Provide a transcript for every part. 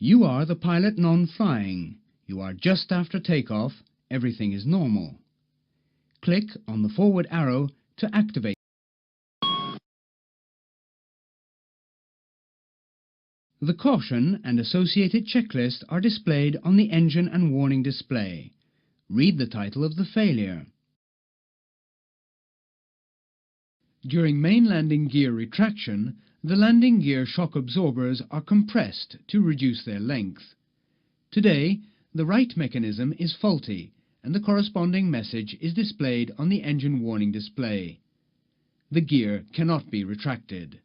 You are the pilot non-flying. You are just after takeoff. Everything is normal. Click on the forward arrow to activate. The caution and associated checklist are displayed on the engine and warning display. Read the title of the failure. During main landing gear retraction, the landing gear shock absorbers are compressed to reduce their length. Today, the right mechanism is faulty and the corresponding message is displayed on the engine warning display. The gear cannot be retracted.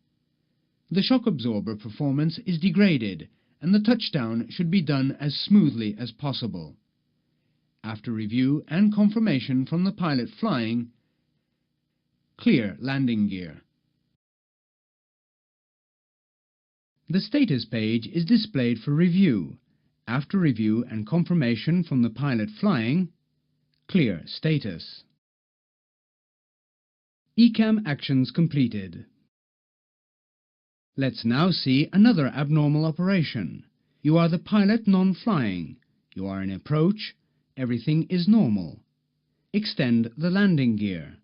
The shock absorber performance is degraded and the touchdown should be done as smoothly as possible. After review and confirmation from the pilot flying, clear landing gear. The status page is displayed for review. After review and confirmation from the pilot flying, clear status. ECAM actions completed. Let's now see another abnormal operation. You are the pilot non-flying. You are in approach. Everything is normal. Extend the landing gear.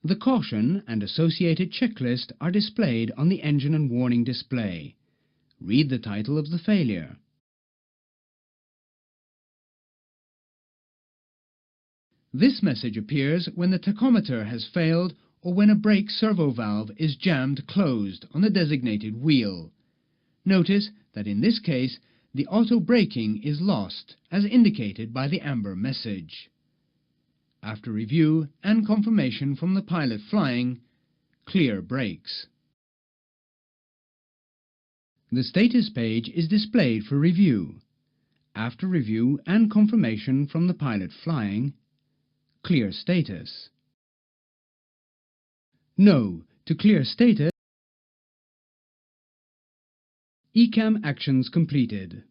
The caution and associated checklist are displayed on the engine and warning display. Read the title of the failure. This message appears when the tachometer has failed or when a brake servo valve is jammed closed on the designated wheel. Notice that in this case the auto braking is lost as indicated by the amber message. After review and confirmation from the pilot flying, clear brakes. The status page is displayed for review. After review and confirmation from the pilot flying, clear status. No to clear status. ECAM actions completed.